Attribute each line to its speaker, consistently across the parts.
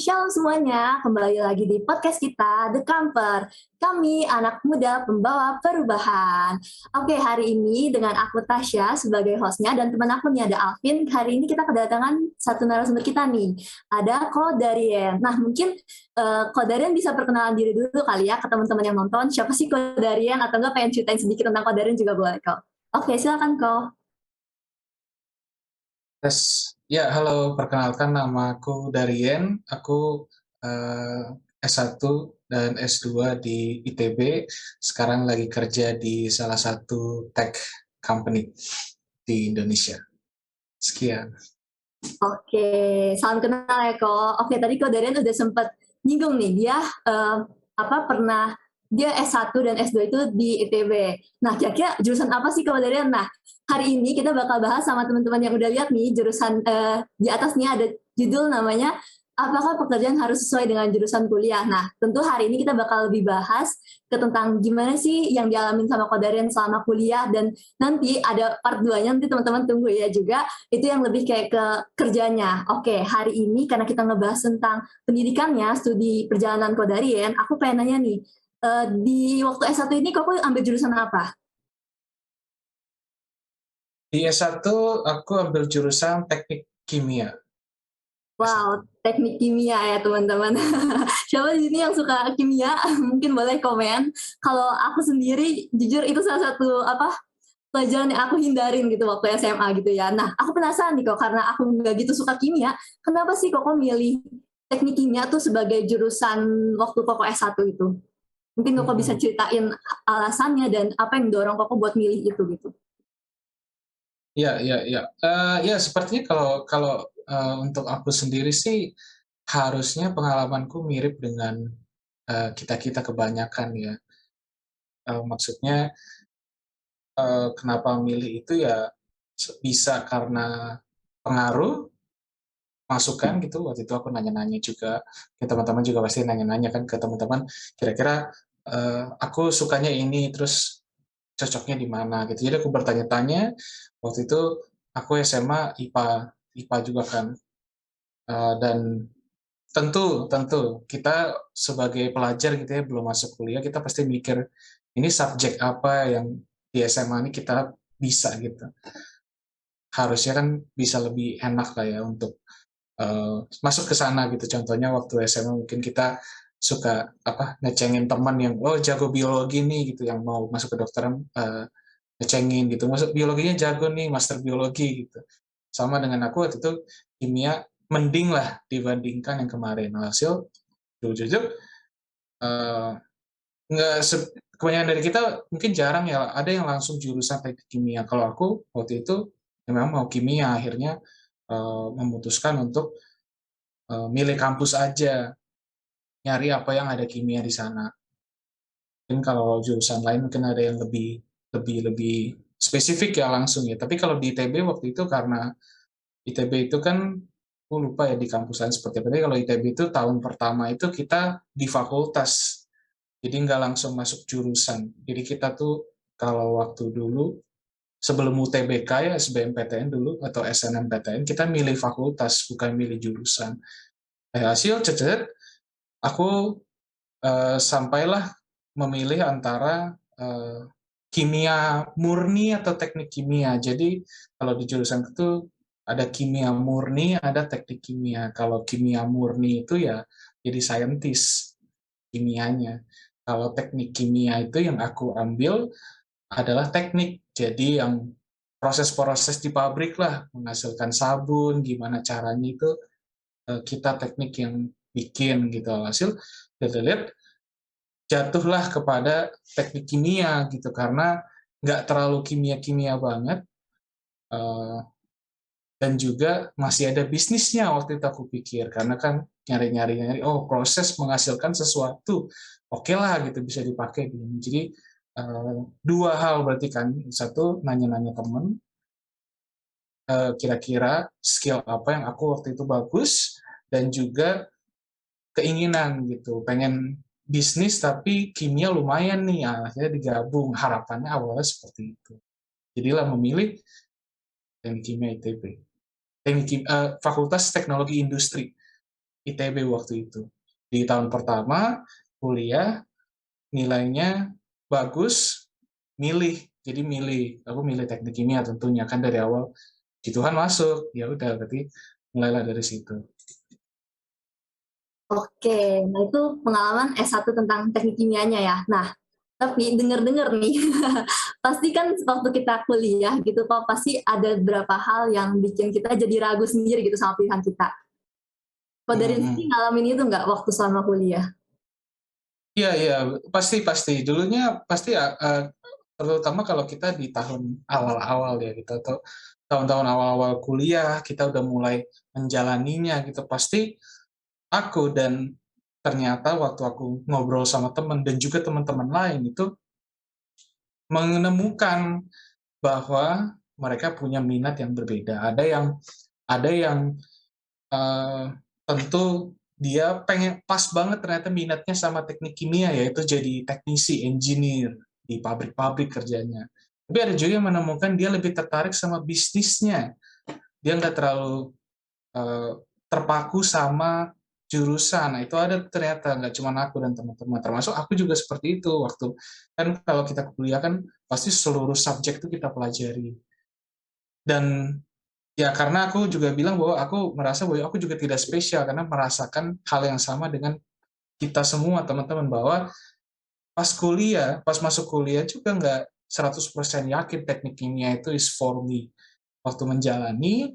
Speaker 1: shalom semuanya. Kembali lagi di podcast kita, The Camper. Kami anak muda pembawa perubahan. Oke, hari ini dengan aku Tasya sebagai hostnya dan teman aku nih ada Alvin. Hari ini kita kedatangan satu narasumber kita nih. Ada Ko Darien. Nah, mungkin Ko Darien bisa perkenalan diri dulu kali ya ke teman-teman yang nonton. Siapa sih Ko Darien? Atau enggak pengen ceritain sedikit tentang Ko Darien juga boleh, Ko. Oke, silakan, Ko.
Speaker 2: Halo, perkenalkan nama aku Darien, aku S1 dan S2 di ITB, sekarang lagi kerja di salah satu tech company di Indonesia. Sekian.
Speaker 1: Oke, salam kenal ya, Ko. Oke, tadi Ko Darien udah sempat nyinggung nih, dia pernah dia S1 dan S2 itu di ITB. Nah, kira-kira jurusan apa sih Ko Darien? Nah, hari ini kita bakal bahas sama teman-teman yang udah lihat nih jurusan di atasnya ada judul namanya apakah pekerjaan harus sesuai dengan jurusan kuliah. Nah, tentu hari ini kita bakal lebih bahas tentang gimana sih yang dialamin sama Ko Darien selama kuliah, dan nanti ada part 2-nya, nanti teman-teman tunggu ya juga, itu yang lebih kayak ke kerjanya. Oke, hari ini karena kita ngebahas tentang pendidikannya, studi perjalanan Ko Darien, aku pengen nanya nih, di waktu S1 ini kok ambil jurusan apa?
Speaker 2: Di S1 aku ambil jurusan teknik kimia.
Speaker 1: Wow, teknik kimia ya teman-teman. Siapa di sini yang suka kimia? Mungkin boleh komen. Kalau aku sendiri, jujur itu salah satu pelajaran yang aku hindarin gitu waktu SMA gitu ya. Nah, aku penasaran nih kok, karena aku nggak gitu suka kimia, kenapa sih kok milih teknik kimia tuh sebagai jurusan waktu Koko S1 itu? Mungkin Koko bisa ceritain alasannya dan apa yang dorong Koko buat milih itu gitu.
Speaker 2: Ya, sepertinya kalau untuk aku sendiri sih harusnya pengalamanku mirip dengan kita-kita kebanyakan ya. Maksudnya kenapa milih itu ya bisa karena pengaruh, masukan gitu. Waktu itu aku nanya-nanya juga ke teman-teman, juga pasti nanya-nanya kan ke teman-teman, kira-kira aku sukanya ini, terus cocoknya di mana gitu. Jadi aku bertanya-tanya, waktu itu aku SMA IPA juga kan. Dan tentu tentu kita sebagai pelajar gitu ya, belum masuk kuliah, kita pasti mikir, ini subjek apa yang di SMA ini kita bisa gitu. Harusnya kan bisa lebih enak lah ya untuk masuk ke sana gitu. Contohnya waktu SMA mungkin kita suka ngecengin teman yang jago biologi nih gitu, yang mau masuk ke dokteran, ngecengin gitu, masuk biologinya jago nih, master biologi gitu. Sama dengan aku waktu itu kimia mending lah dibandingkan yang kemarin. Hasil jujur eh, nggak kebanyakan dari kita mungkin jarang ya ada yang langsung jurusan teknik kimia. Kalau aku waktu itu memang mau kimia, akhirnya memutuskan untuk milih kampus aja, nyari apa yang ada kimia di sana. Mungkin kalau jurusan lain mungkin ada yang lebih lebih lebih spesifik ya langsung ya. Tapi kalau di ITB waktu itu, karena ITB itu kan, aku lupa ya di kampus lain seperti apa. Tapi kalau ITB itu tahun pertama itu kita di fakultas, jadi nggak langsung masuk jurusan. Jadi kita tuh kalau waktu dulu sebelum UTBK ya, SBMPTN dulu atau SNMPTN, kita milih fakultas bukan milih jurusan. Hasil cecet, aku sampailah memilih antara kimia murni atau teknik kimia. Jadi kalau di jurusan itu ada kimia murni, ada teknik kimia. Kalau kimia murni itu ya jadi saintis kimianya. Kalau teknik kimia itu yang aku ambil adalah teknik. Jadi yang proses-proses di pabrik lah, menghasilkan sabun, gimana caranya itu kita teknik yang bikin gitu. Hasil kita lihat jatuhlah kepada teknik kimia gitu, karena nggak terlalu kimia-kimia banget, eh, dan juga masih ada bisnisnya waktu itu aku pikir, karena kan nyari-nyari, oh proses menghasilkan sesuatu, oke lah gitu bisa dipakai di ini. Jadi dua hal berarti kan, satu nanya-nanya temen, kira-kira skill apa yang aku waktu itu bagus, dan juga keinginan gitu, pengen bisnis tapi kimia lumayan nih, akhirnya digabung, harapannya awalnya seperti itu. Jadilah memilih teknik kimia ITB, Fakultas Teknologi Industri. ITB waktu itu. Di tahun pertama kuliah nilainya bagus, milih. Jadi aku milih teknik kimia tentunya kan dari awal. Puji Tuhan masuk, ya udah berarti mulailah dari situ.
Speaker 1: Oke, nah itu pengalaman S1 tentang teknik kimianya ya. Nah, tapi denger-denger nih, pasti kan waktu kita kuliah gitu kok, pasti ada beberapa hal yang bikin kita jadi ragu sendiri gitu sama pilihan kita. Kok dari sini
Speaker 2: Hmm.
Speaker 1: ngalamin itu nggak waktu selama kuliah?
Speaker 2: Iya, iya, pasti. Dulunya pasti terutama kalau kita di tahun awal-awal ya gitu, atau tahun-tahun awal-awal kuliah, kita udah mulai menjalaninya gitu. Pasti aku dan ternyata waktu aku ngobrol sama teman dan juga teman-teman lain itu menemukan bahwa mereka punya minat yang berbeda. Ada yang eh, tentu dia pengen pas banget ternyata minatnya sama teknik kimia, yaitu jadi teknisi, engineer di pabrik-pabrik kerjanya. Tapi ada juga yang menemukan dia lebih tertarik sama bisnisnya. Dia nggak terlalu eh, terpaku sama jurusan. Nah, itu ada ternyata nggak cuma aku dan teman-teman. Termasuk aku juga seperti itu waktu kan kalau kita kuliah kan pasti seluruh subjek itu kita pelajari. Dan ya karena aku juga bilang bahwa aku merasa bahwa aku juga tidak spesial karena merasakan hal yang sama dengan kita semua teman-teman bahwa pas masuk kuliah juga nggak 100% yakin teknik kimia itu is for me. Waktu menjalani,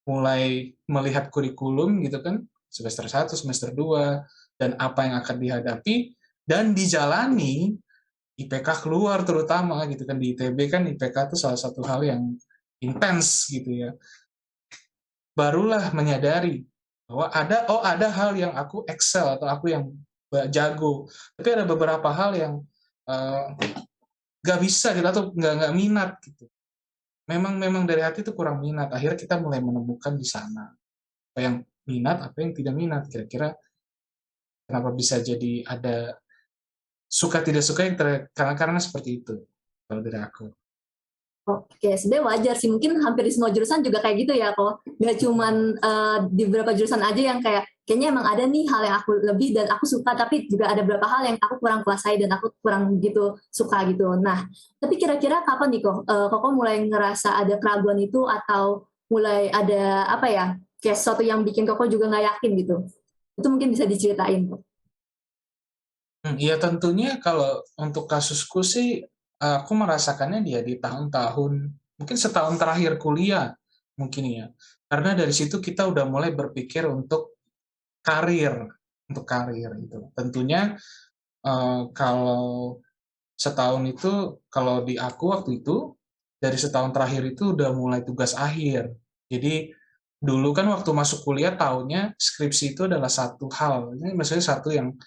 Speaker 2: mulai melihat kurikulum gitu kan, semester 1, semester 2 dan apa yang akan dihadapi, dan dijalani, IPK keluar terutama gitu kan, di ITB kan IPK itu salah satu hal yang intens gitu ya. Barulah menyadari bahwa ada hal yang aku excel atau aku yang jago, tapi ada beberapa hal yang uh, nggak bisa gitu atau nggak minat gitu. Memang dari hati itu kurang minat. Akhirnya kita mulai menemukan di sana apa yang minat, apa yang tidak minat. Kira-kira kenapa bisa jadi ada suka tidak suka yang karena seperti itu kalau dari aku.
Speaker 1: Oke, sebenarnya wajar sih. Mungkin hampir di semua jurusan juga kayak gitu ya, kok. Nggak cuman di beberapa jurusan aja yang kayaknya emang ada nih hal yang aku lebih dan aku suka, tapi juga ada beberapa hal yang aku kurang kuasai dan aku kurang gitu suka gitu. Nah, tapi kira-kira kapan nih kok, Koko mulai ngerasa ada keraguan itu atau mulai ada apa ya, kayak sesuatu yang bikin Koko juga nggak yakin gitu? Itu mungkin bisa diceritain kok.
Speaker 2: Ya tentunya kalau untuk kasusku sih, aku merasakannya dia di tahun-tahun, mungkin setahun terakhir kuliah, mungkin ya. Karena dari situ kita udah mulai berpikir karir, untuk karir itu. Tentunya kalau setahun itu, kalau di aku waktu itu, dari setahun terakhir itu udah mulai tugas akhir. Jadi dulu kan waktu masuk kuliah tahunnya skripsi itu adalah satu hal. Ini maksudnya satu yang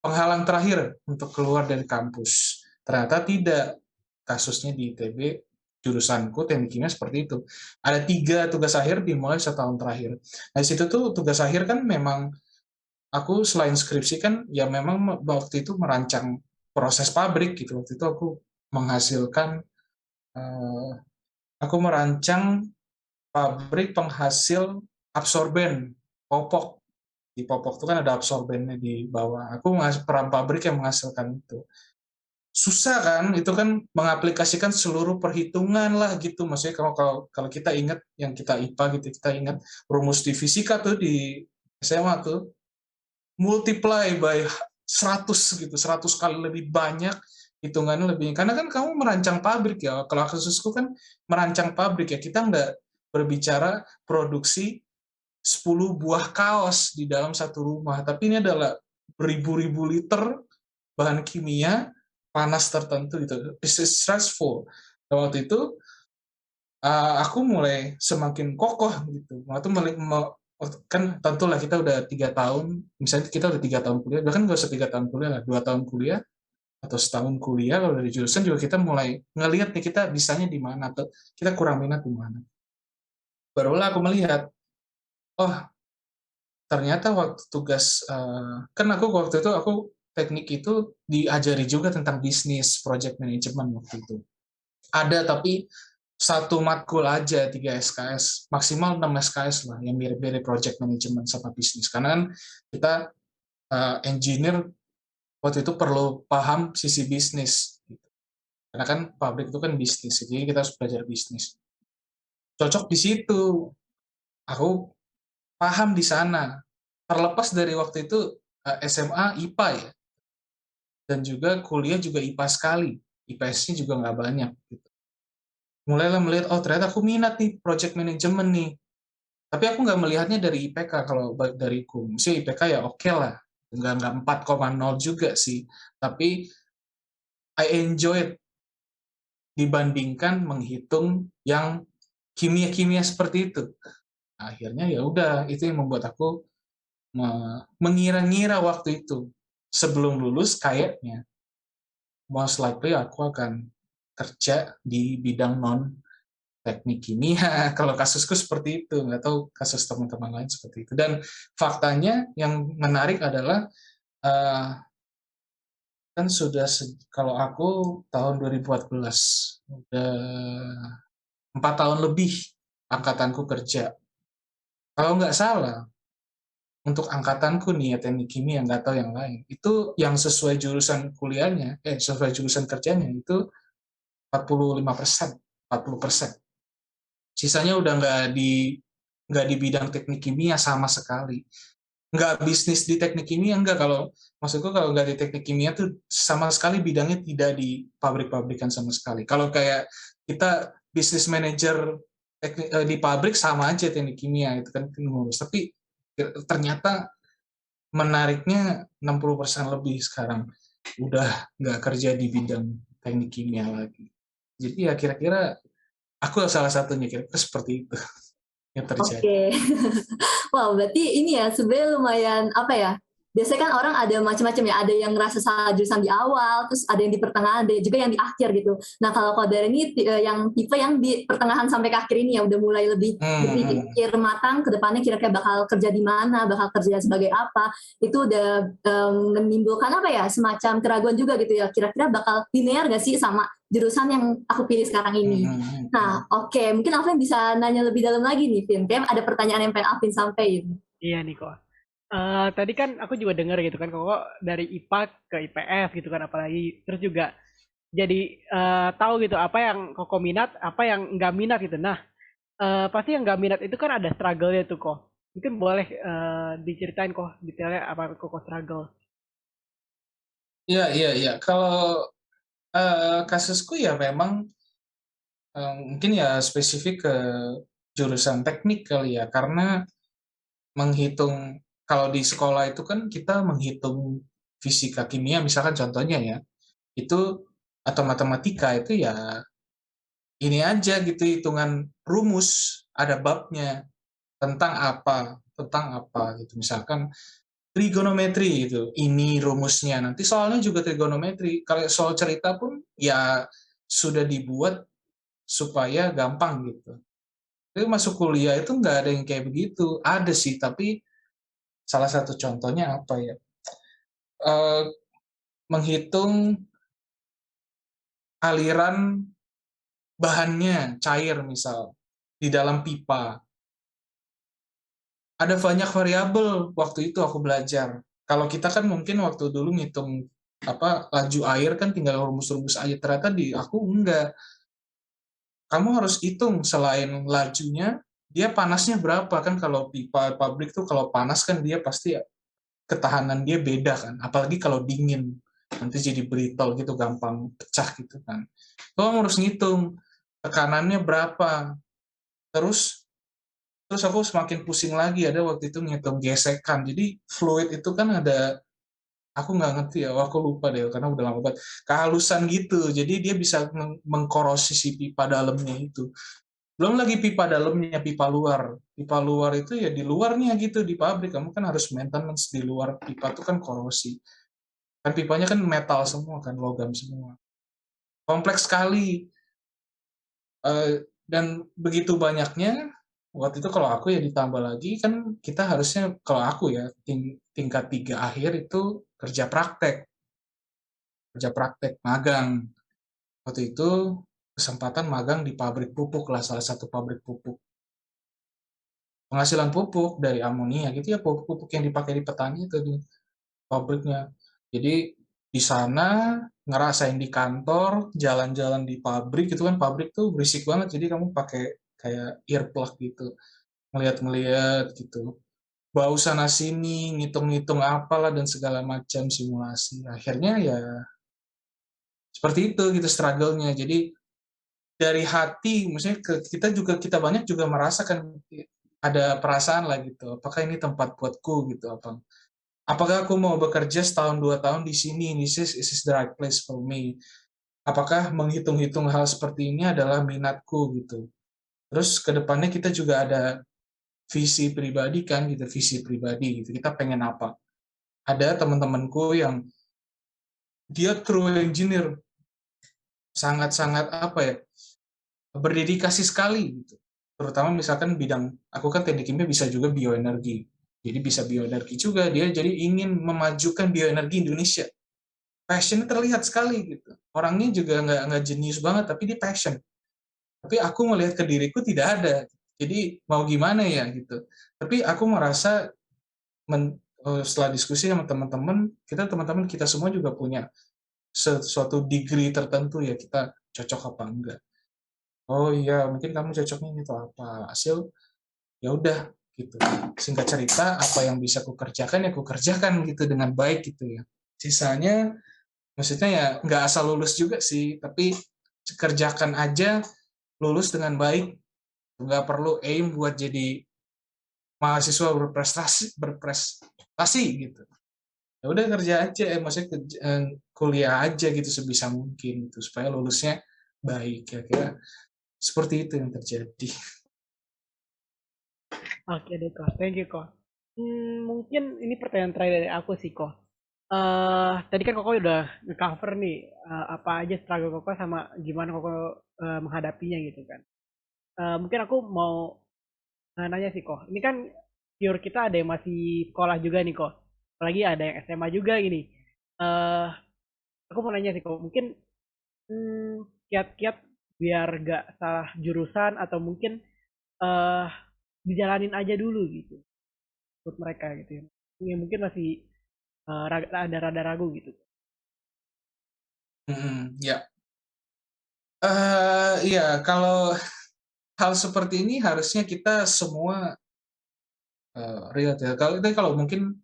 Speaker 2: penghalang terakhir untuk keluar dari kampus. Ternyata tidak. Kasusnya di ITB, jurusanku teknik kimia seperti itu. Ada 3 tugas akhir dimulai setahun terakhir. Nah, di situ tuh tugas akhir kan memang aku selain skripsi kan ya memang waktu itu merancang proses pabrik gitu. Waktu itu menghasilkan eh, aku merancang pabrik penghasil absorben popok. Di popok itu kan ada absorbennya di bawah. Aku peran pabrik yang menghasilkan itu. Susah kan, itu kan mengaplikasikan seluruh perhitungan lah gitu. Maksudnya kalau kita ingat yang kita IPA gitu, kita ingat rumus di fisika tuh di SMA tuh, multiply by 100 gitu, 100 kali lebih banyak hitungannya lebih. Karena kan kamu merancang pabrik ya. Kalau kasusku kan merancang pabrik ya, kita nggak berbicara produksi 10 buah kaos di dalam satu rumah, tapi ini adalah beribu-ribu liter bahan kimia panas tertentu gitu. This is stressful. Dan waktu itu aku mulai semakin kokoh gitu. Waktu kan tentulah kita udah 3 tahun, misalnya kita udah 3 tahun kuliah, bahkan nggak usah 3 tahun kuliah lah, 2 tahun kuliah atau setahun kuliah kalau dari jurusan juga kita mulai ngelihat nih kita bisanya di mana atau kita kurang minat di mana. Barulah aku melihat, oh ternyata waktu tugas kan aku waktu itu aku teknik itu diajari juga tentang bisnis project management waktu itu ada, tapi satu matkul aja 3 SKS, maksimal 6 SKS lah yang mirip-mirip project management sama bisnis. Karena kan kita engineer waktu itu perlu paham sisi bisnis. Gitu. Karena kan pabrik itu kan bisnis, jadi kita harus belajar bisnis. Cocok di situ. Aku paham di sana. Terlepas dari waktu itu SMA IPA ya, dan juga kuliah juga IPA sekali. IPS-nya juga nggak banyak. Gitu. Mulailah melihat, oh ternyata aku minat nih project management nih. Tapi aku nggak melihatnya dari IPK, kalau dariku. Maksudnya IPK ya oke lah. Nggak 4,0 juga sih. Tapi I enjoy it dibandingkan menghitung yang kimia-kimia seperti itu. Akhirnya ya udah, itu yang membuat aku mengira-ngira waktu itu. Sebelum lulus kayaknya most likely aku akan kerja di bidang non teknik kimia. Kalau kasusku seperti itu, nggak tahu kasus teman-teman lain seperti itu. Dan faktanya yang menarik adalah uh, kan sudah kalau aku tahun 2014 udah 4 tahun lebih angkatanku kerja. Kalau nggak salah untuk angkatanku nih ya teknik kimia, nggak tahu yang lain. Itu yang sesuai jurusan kuliahnya, sesuai jurusan kerjanya itu 45%, 40%. Sisanya udah nggak di bidang teknik kimia sama sekali. Nggak bisnis di teknik kimia, enggak. Kalau maksudku kalau nggak di teknik kimia tuh sama sekali bidangnya tidak di pabrik-pabrikan sama sekali. Kalau kayak kita bisnis manager di pabrik sama aja teknik kimia itu kan ngurus. Tapi ternyata menariknya 60% lebih sekarang udah nggak kerja di bidang teknik kimia lagi. Jadi ya kira-kira aku salah satunya, kira-kira seperti itu yang terjadi.
Speaker 1: Oke. Wow, berarti ini ya sebenarnya lumayan apa ya? Biasanya kan orang ada macam-macam ya, ada yang ngerasa salah jurusan di awal, terus ada yang di pertengahan, ada juga yang di akhir gitu. Nah kalau Kodar ini yang tipe yang di pertengahan sampai ke akhir ini ya, udah mulai lebih berpikir matang ke depannya kira-kira bakal kerja di mana, bakal kerja sebagai apa, itu udah menimbulkan apa ya, semacam keraguan juga gitu ya, kira-kira bakal linear gak sih sama jurusan yang aku pilih sekarang ini. Nah, oke. Mungkin Alvin bisa nanya lebih dalam lagi nih, Vin. Kayak ada pertanyaan yang pengen Alvin sampaikan.
Speaker 3: Iya nih kok. Tadi kan aku juga dengar gitu kan, kok dari IPA ke IPS gitu kan, apalagi terus juga jadi tahu gitu apa yang kok minat, apa yang nggak minat gitu. Nah, pasti yang nggak minat itu kan ada struggle-nya tuh kok. Mungkin boleh diceritain kok detailnya apa kok struggle.
Speaker 2: Iya, iya, iya. Kalau kasusku ya memang mungkin ya spesifik ke jurusan teknik kali ya, karena menghitung kalau di sekolah itu kan kita menghitung fisika kimia misalkan contohnya ya, itu atau matematika itu ya ini aja gitu hitungan rumus, ada babnya tentang apa gitu. Misalkan trigonometri gitu, ini rumusnya. Nanti soalnya juga trigonometri. Kalau soal cerita pun ya sudah dibuat supaya gampang gitu. Tapi masuk kuliah itu nggak ada yang kayak begitu. Ada sih, tapi salah satu contohnya apa ya? Eh, menghitung aliran bahannya cair misal di dalam pipa. Ada banyak variabel waktu itu aku belajar. Kalau kita kan mungkin waktu dulu ngitung apa laju air kan tinggal rumus-rumus aja, ternyata di aku enggak. Kamu harus hitung selain lajunya, dia panasnya berapa kan, kalau pipa pabrik tuh kalau panas kan dia pasti ketahanan dia beda kan, apalagi kalau dingin nanti jadi brittle gitu, gampang pecah gitu kan. Kamu harus ngitung tekanannya berapa, terus terus aku semakin pusing lagi, ada waktu itu ngitung gesekan. Jadi fluid itu kan ada, aku nggak ngerti ya, aku lupa deh karena udah lama banget, kehalusan gitu, jadi dia bisa mengkorosi si pipa dalamnya itu. Belum lagi pipa dalamnya, pipa luar itu ya di luarnya gitu, di pabrik kamu kan harus maintenance di luar pipa itu kan korosi, kan pipanya kan metal semua kan, logam semua, kompleks sekali. Dan begitu banyaknya waktu itu, kalau aku ya ditambah lagi kan kita harusnya, kalau aku ya tingkat 3 akhir itu kerja praktek magang. Waktu itu kesempatan magang di pabrik pupuk lah, salah satu pabrik pupuk. Penghasilan pupuk dari amonia gitu ya, pupuk yang dipakai di petani itu di pabriknya. Jadi di sana ngerasain di kantor, jalan-jalan di pabrik itu kan, pabrik tuh berisik banget, jadi kamu pakai kayak earplug gitu, ngeliat-ngeliat gitu. Bau sana sini, ngitung-ngitung apalah dan segala macam simulasi. Akhirnya ya seperti itu gitu struggle-nya. Jadi dari hati, maksudnya kita banyak juga merasakan ada perasaan lah gitu. Apakah ini tempat buatku gitu? Apakah aku mau bekerja setahun 2 tahun di sini? This is the right place for me. Apakah menghitung-hitung hal seperti ini adalah minatku gitu. Terus ke depannya kita juga ada visi pribadi kan gitu, visi pribadi gitu. Kita pengen apa? Ada teman-temanku yang dia crew engineer, sangat-sangat apa ya, berdedikasi sekali gitu. Terutama misalkan bidang, aku kan teknik kimia bisa juga bioenergi. Jadi bisa bioenergi juga, dia jadi ingin memajukan bioenergi Indonesia. Passion terlihat sekali gitu. Orangnya juga nggak jenius banget, tapi dia passion. Tapi aku melihat ke diriku tidak ada. Jadi mau gimana ya gitu. Tapi aku merasa setelah diskusi sama teman-teman, teman-teman kita semua juga punya suatu degree tertentu ya, kita cocok apa enggak. Oh iya, mungkin kamu cocoknya itu apa. Hasil ya udah gitu. Singkat cerita, apa yang bisa aku kerjakan ya aku kerjakan gitu dengan baik gitu ya. Sisanya maksudnya ya nggak asal lulus juga sih, tapi kerjakan aja, lulus dengan baik, nggak perlu aim buat jadi mahasiswa berprestasi gitu. Ya udah kerja aja, maksudnya kuliah aja gitu sebisa mungkin gitu supaya lulusnya baik. Kira-kira seperti itu yang terjadi.
Speaker 3: Oke deh kok, thank you kok. Mungkin ini pertanyaan terakhir dari aku sih kok. Tadi kan Koko udah nge-cover nih apa aja struggle Koko sama gimana Koko menghadapinya gitu kan. Mungkin aku mau nanya sih kok. Ini kan pure kita ada yang masih sekolah juga nih kok. Apalagi ada yang SMA juga gini. eh aku mau nanya sih kok. Mungkin kiat-kiat biar gak salah jurusan atau mungkin eh dijalanin aja dulu gitu buat mereka gitu ya. Yang mungkin masih ada rada ragu gitu.
Speaker 2: Ya, iya kalau hal seperti ini harusnya kita semua relate ya. Kalau mungkin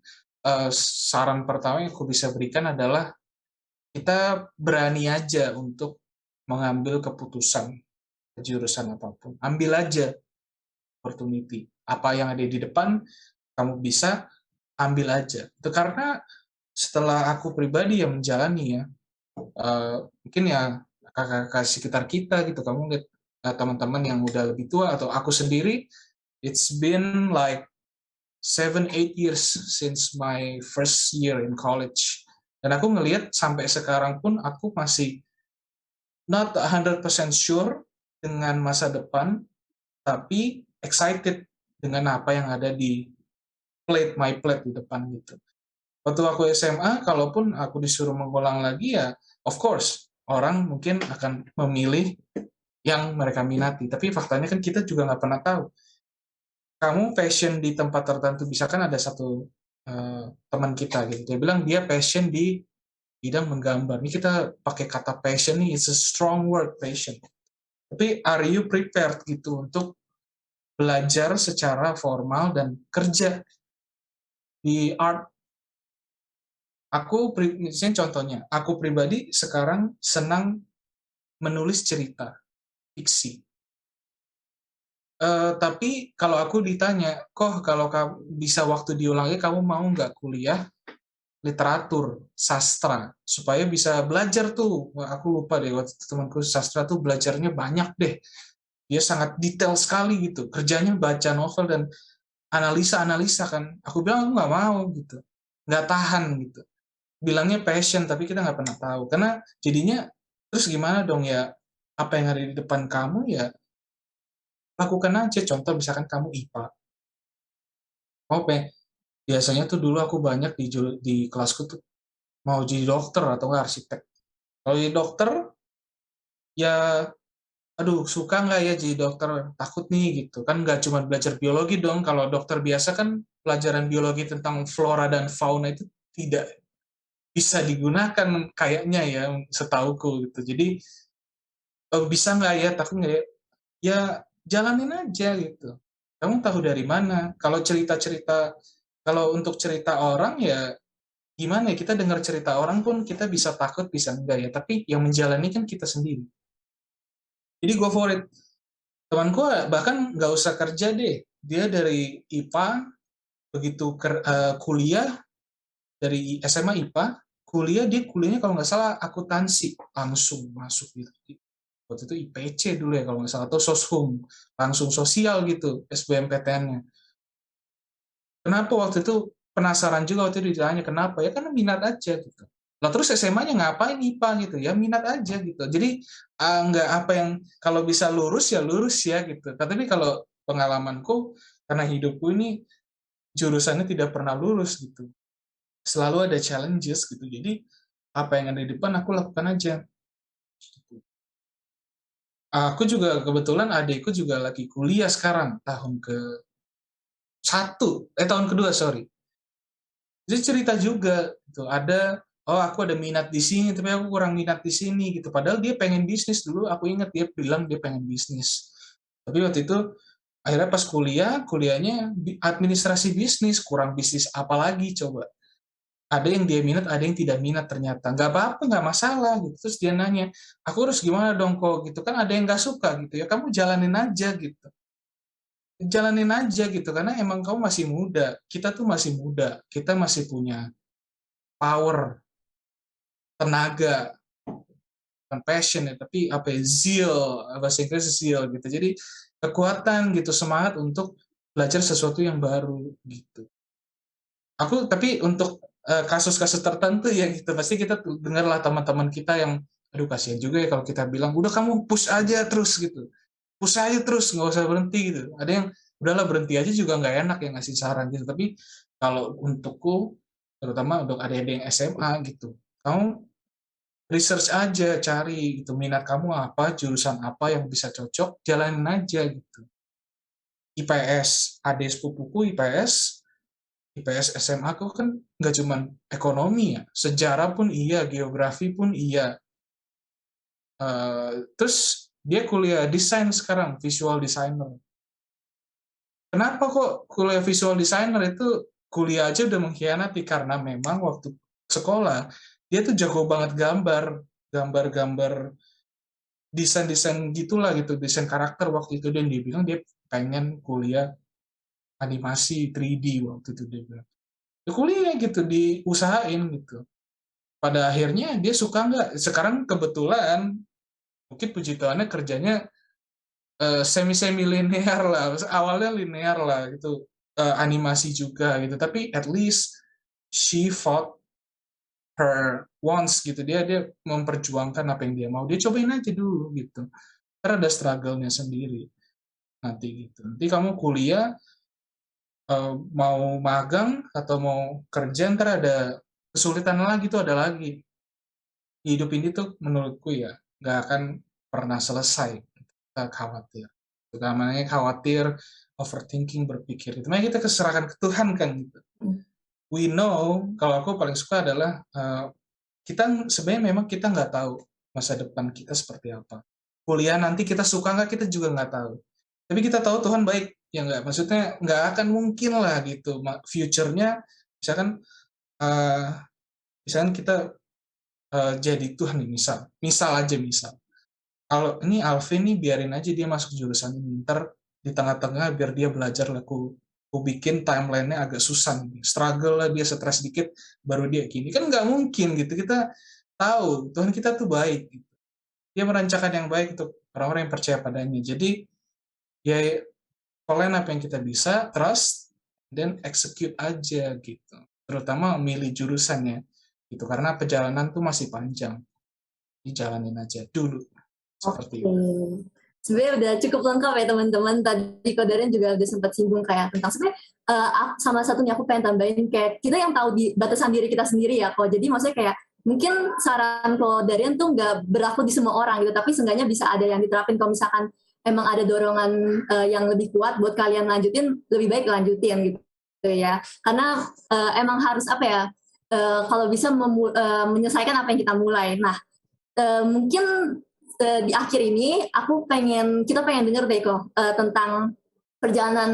Speaker 2: saran pertama yang aku bisa berikan adalah kita berani aja untuk mengambil keputusan jurusan apapun. Ambil aja opportunity. Apa yang ada di depan, kamu bisa ambil aja. Itu karena setelah aku pribadi yang menjalani ya, mungkin ya kakak-kakak sekitar kita gitu, kamu lihat teman-teman yang udah lebih tua atau aku sendiri, it's been like 7-8 years since my first year in college. Dan aku ngelihat sampai sekarang pun aku masih not 100% sure dengan masa depan, tapi excited dengan apa yang ada di my plate di depan gitu. Waktu aku SMA, kalaupun aku disuruh mengulang lagi ya, of course, orang mungkin akan memilih yang mereka minati. Tapi faktanya kan kita juga nggak pernah tahu. Kamu passion di tempat tertentu, misalkan ada satu teman kita gitu, dia bilang dia passion di bidang menggambar. Ini kita pakai kata passion nih, it's a strong word, passion. Tapi are you prepared gitu untuk belajar secara formal dan kerja di art? Misalnya contohnya, aku pribadi sekarang senang menulis cerita, fiksi. Tapi kalau aku ditanya, kok kalau kamu bisa waktu diulangi, kamu mau nggak kuliah literatur, sastra, supaya bisa belajar tuh. Aku lupa deh, waktu temanku sastra tuh belajarnya banyak deh. Dia sangat detail sekali gitu. Kerjanya baca novel dan analisa-analisa kan. Aku bilang aku nggak mau gitu. Nggak tahan gitu. Bilangnya passion, tapi kita nggak pernah tahu. Karena jadinya, terus gimana dong ya, apa yang ada di depan kamu ya, lakukan aja. Contoh misalkan kamu IPA. Biasanya tuh dulu aku banyak di kelasku tuh mau jadi dokter atau nggak arsitek. Kalau jadi dokter, ya aduh suka nggak ya jadi dokter, takut nih gitu kan, nggak cuma belajar biologi dong, kalau dokter biasa kan pelajaran biologi tentang flora dan fauna itu tidak bisa digunakan kayaknya ya setauku gitu. Jadi bisa nggak ya, takut nggak ya? Ya jalanin aja gitu. Kamu tahu dari mana? Kalau untuk cerita orang ya gimana ya, kita dengar cerita orang pun kita bisa takut, bisa enggak ya, tapi yang menjalani kan kita sendiri. Jadi go for it. Temanku bahkan nggak usah kerja deh, dia dari IPA, begitu kuliah, dari SMA IPA, kuliah dia kuliahnya kalau nggak salah akuntansi, langsung masuk gitu. Waktu itu IPC dulu ya kalau nggak salah, atau soshum, langsung sosial gitu SBMPTN-nya. Kenapa waktu itu penasaran juga, waktu itu ditanya kenapa, ya karena minat aja gitu. Lah terus SMA-nya ngapain IPA gitu, ya minat aja gitu. Jadi nggak apa yang, kalau bisa lurus ya lurus ya gitu. Tapi kalau pengalamanku, karena hidupku ini jurusannya tidak pernah lurus gitu, selalu ada challenges gitu. Jadi apa yang ada di depan aku lakukan aja. Aku juga kebetulan adikku juga lagi kuliah sekarang tahun kedua, sorry. Jadi cerita juga gitu, oh aku ada minat di sini tapi aku kurang minat di sini gitu. Padahal dia pengen bisnis dulu, aku ingat dia bilang dia pengen bisnis. Tapi waktu itu akhirnya pas kuliahnya administrasi bisnis, kurang bisnis apa lagi coba. Ada yang dia minat, ada yang tidak minat ternyata. Nggak apa-apa, nggak masalah gitu. Terus dia nanya, aku harus gimana dong kok gitu, kan ada yang nggak suka gitu ya, kamu jalanin aja gitu. Jalanin aja gitu, karena emang kamu masih muda, kita tuh masih muda, kita masih punya power, tenaga, bukan passion ya, tapi apa ya, zeal, bahasa Inggris zeal gitu. Jadi kekuatan gitu, semangat untuk belajar sesuatu yang baru gitu. Tapi untuk kasus-kasus tertentu ya gitu, pasti kita dengarlah teman-teman kita yang, aduh kasihan juga ya kalau kita bilang, udah kamu push aja terus gitu, push aja terus, nggak usah berhenti gitu. Ada yang, udahlah berhenti aja juga nggak enak yang ngasih saran gitu. Tapi kalau untukku, terutama untuk adik-adik yang SMA gitu, kamu research aja, cari gitu, minat kamu apa, jurusan apa yang bisa cocok, jalanin aja gitu. IPS, adik sepupuku IPS SMA aku kan nggak cuma ekonomi ya, sejarah pun iya, geografi pun iya. Terus dia kuliah desain sekarang, visual designer. Kenapa kok kuliah visual designer itu kuliah aja udah mengkhianati, karena memang waktu sekolah dia tuh jago banget gambar desain-desain gitulah gitu, desain karakter waktu itu, dan dia bilang dia pengen kuliah animasi 3D waktu itu dia bilang. Ya kuliah gitu, diusahain gitu. Pada akhirnya dia suka nggak, sekarang kebetulan mungkin puji Tuhannya kerjanya semi-semi linear lah, awalnya linear lah gitu, animasi juga gitu, tapi at least she fought her wants gitu, dia memperjuangkan apa yang dia mau, dia cobain aja dulu gitu, karena ada struggle-nya sendiri nanti gitu. Nanti kamu kuliah, mau magang atau mau kerja, ntar ada kesulitan lagi tuh, ada lagi. Hidup ini tuh menurutku ya nggak akan pernah selesai. Kita khawatir. Namanya khawatir, overthinking, berpikir. Itu makanya kita keserahkan ke Tuhan kan gitu. We know, kalau aku paling suka adalah kita sebenarnya memang kita nggak tahu masa depan kita seperti apa. Kuliah nanti kita suka nggak, kita juga nggak tahu. Tapi kita tahu Tuhan baik, ya nggak? Maksudnya nggak akan mungkin lah gitu. Future-nya, misalkan kita jadi Tuhan nih, misal aja. Kalau ini Alvin nih biarin aja dia masuk jurusan ini, ntar di tengah-tengah biar dia belajar lah, aku bikin timeline-nya agak susah nih, struggle lah dia, stres dikit baru dia gini, kan nggak mungkin gitu. Kita tahu Tuhan kita tuh baik gitu. Dia merancangkan yang baik untuk orang-orang yang percaya padanya. Jadi ya plan apa yang kita bisa, trust, dan execute aja gitu, terutama milih jurusannya gitu, karena perjalanan tuh masih panjang, dijalanin aja dulu. Seperti itu.
Speaker 1: Sebenarnya udah cukup lengkap ya teman-teman. Tadi Kodaren juga udah sempat singgung kayak tentang sebenarnya sama satunya aku pengen tambahin kayak kita yang tahu di batasan diri kita sendiri ya kok. Jadi maksudnya kayak mungkin saran kalau Darian tuh nggak berlaku di semua orang gitu, tapi seenggaknya bisa ada yang diterapin kalau misalkan emang ada dorongan yang lebih kuat buat kalian lanjutin, lebih baik lanjutin gitu ya. Karena emang harus apa ya, kalau bisa menyelesaikan apa yang kita mulai. Nah, mungkin di akhir ini kita pengen denger deh kok tentang perjalanan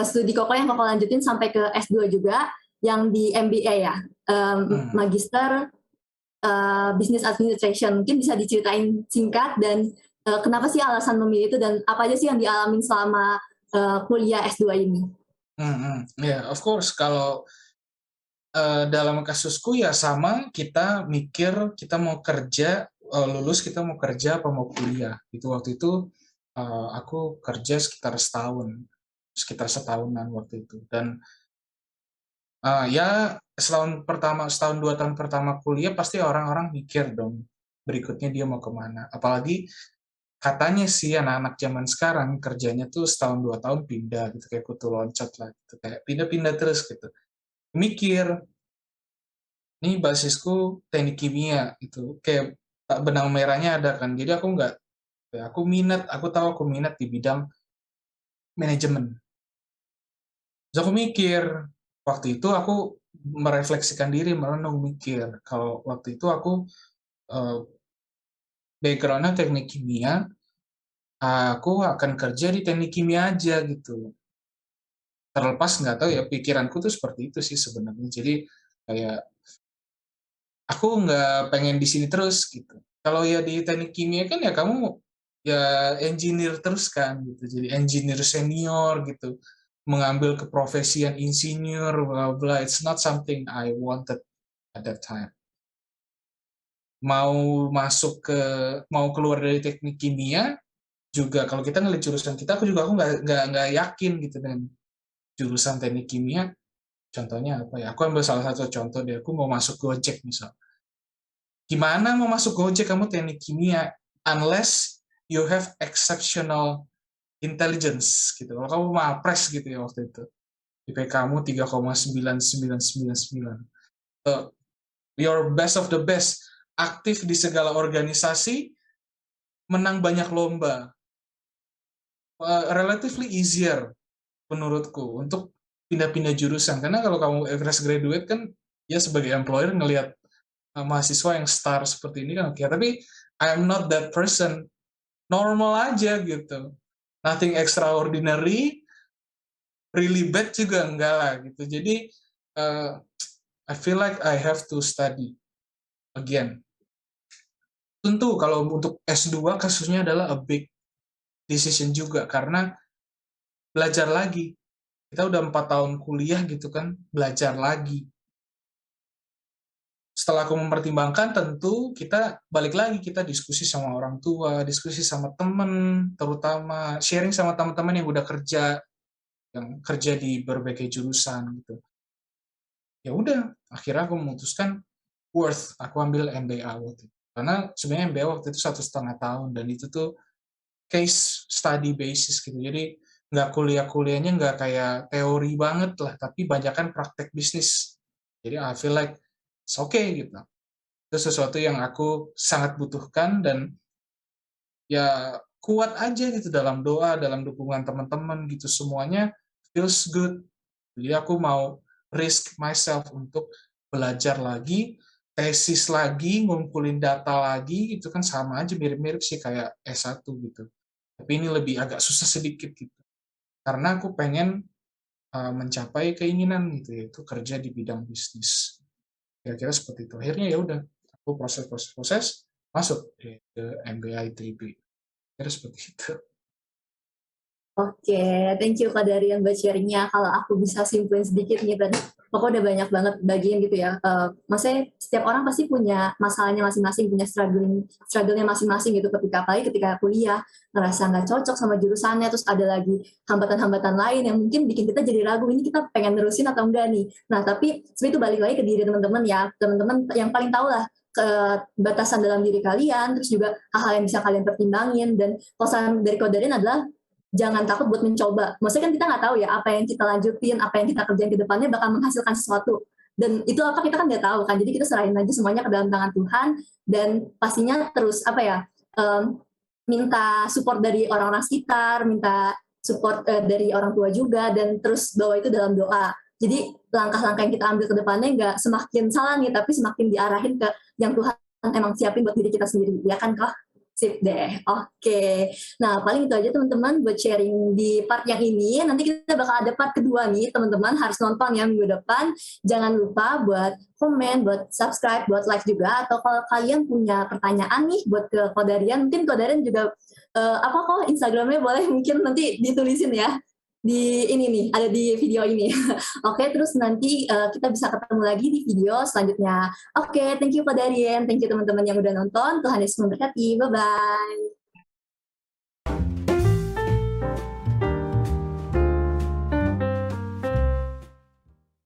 Speaker 1: studi Koko yang Koko lanjutin sampai ke S2 juga, yang di MBA ya, Magister Business Administration. Mungkin bisa diceritain singkat dan kenapa sih alasan memilih itu dan apa aja sih yang dialami selama kuliah S2 ini?
Speaker 2: Ya, of course. Kalau dalam kasusku ya sama, kita mikir kita mau kerja, lulus kita mau kerja apa mau kuliah. Itu waktu itu aku kerja sekitar setahunan waktu itu. Dan ya setahun 2 tahun pertama kuliah pasti orang-orang mikir dong berikutnya dia mau kemana. Apalagi katanya sih anak-anak zaman sekarang kerjanya tuh setahun 2 tahun pindah gitu, kayak kutu loncat lah gitu, kayak pindah-pindah terus gitu. Mikir, ini basisku teknik kimia gitu, kayak benang merahnya ada kan. Jadi aku nggak, aku tahu aku minat di bidang manajemen. Terus aku mikir, waktu itu aku merefleksikan diri, merenung mikir, kalau waktu itu aku background-nya teknik kimia, aku akan kerja di teknik kimia aja gitu. Terlepas nggak tahu ya, pikiranku tuh seperti itu sih sebenarnya. Jadi kayak aku nggak pengen di sini terus gitu. Kalau ya di teknik kimia kan ya kamu ya engineer terus kan gitu. Jadi engineer senior gitu. Mengambil keprofesian insinyur, bla bla. It's not something I wanted at that time. Mau keluar dari teknik kimia juga, kalau kita ngeliat jurusan kita, aku nggak yakin gitu dengan jurusan teknik kimia. Contohnya apa ya? Aku ambil salah satu contoh deh. Aku mau masuk Gojek misal. Gimana mau masuk Gojek kamu teknik kimia? Unless you have exceptional intelligence gitu. Kalau kamu mapres gitu ya waktu itu. IPK kamu 3,9999. So, you're best of the best. Aktif di segala organisasi, menang banyak lomba. Relatively easier menurutku untuk pindah-pindah jurusan. Karena kalau kamu fresh graduate kan, ya sebagai employer ngelihat mahasiswa yang star seperti ini kan oke. Tapi I'm not that person. Normal aja gitu. Nothing extraordinary, really bad juga enggak lah gitu. Jadi I feel like I have to study again. Tentu kalau untuk S2 kasusnya adalah a big decision juga, karena belajar lagi. Kita udah 4 tahun kuliah gitu kan, belajar lagi. Setelah aku mempertimbangkan, tentu kita balik lagi, kita diskusi sama orang tua, diskusi sama temen, terutama sharing sama teman-teman yang udah kerja, yang kerja di berbagai jurusan gitu. Ya udah, akhirnya aku memutuskan aku ambil MBA waktu itu. Karena sebenarnya MBA waktu itu 1,5 tahun, dan itu tuh case study basis gitu. Jadi nggak kuliahnya nggak kayak teori banget lah, tapi banyakan praktek bisnis. Jadi I feel like it's okay gitu. Itu sesuatu yang aku sangat butuhkan, dan ya kuat aja gitu dalam doa, dalam dukungan teman-teman gitu, semuanya feels good. Jadi aku mau risk myself untuk belajar lagi, tesis lagi, ngumpulin data lagi, itu kan sama aja, mirip-mirip sih kayak S1 gitu. Tapi ini lebih agak susah sedikit gitu. Karena aku pengen mencapai keinginan gitu, yaitu kerja di bidang bisnis. Kira-kira seperti itu. Akhirnya ya udah, aku proses masuk ke MBA ITB. Kira seperti itu.
Speaker 1: Oke, thank you Kak Darian buat sharing-nya. Kalau aku bisa simpulin sedikit nih, tadi Koko udah banyak banget bagian gitu ya. Maksudnya setiap orang pasti punya masalahnya masing-masing, punya struggle-nya masing-masing gitu, ketika kuliah, ngerasa nggak cocok sama jurusannya, terus ada lagi hambatan-hambatan lain yang mungkin bikin kita jadi ragu, ini kita pengen nerusin atau enggak nih. Nah, tapi sebenarnya itu balik lagi ke diri teman-teman ya. Teman-teman yang paling tahu lah ke batasan dalam diri kalian, terus juga hal-hal yang bisa kalian pertimbangin. Dan pesan dari Kak Darian adalah jangan takut buat mencoba. Maksudnya kan kita nggak tahu ya apa yang kita lanjutin, apa yang kita kerjain ke depannya bakal menghasilkan sesuatu. dan itu apa kita kan nggak tahu kan, jadi kita serahin aja semuanya ke dalam tangan Tuhan, dan pastinya terus minta support dari orang-orang sekitar, minta support dari orang tua juga, dan terus bawa itu dalam doa. Jadi langkah-langkah yang kita ambil ke depannya nggak semakin salah nih, tapi semakin diarahin ke yang Tuhan emang siapin buat diri kita sendiri, ya kan kok? Sip deh, oke. Nah paling itu aja teman-teman buat sharing di part yang ini. Nanti kita bakal ada part kedua nih, teman-teman harus nonton ya minggu depan. Jangan lupa buat komen, buat subscribe, buat like juga. Atau kalau kalian punya pertanyaan nih buat ke Kodarian, mungkin Kodarian juga Instagramnya boleh mungkin nanti ditulisin ya di ini nih, ada di video ini. Oke, terus nanti kita bisa ketemu lagi di video selanjutnya. Oke, thank you Pak Darien, thank you teman-teman yang udah nonton. Tuhan Yesus memberkati, bye-bye.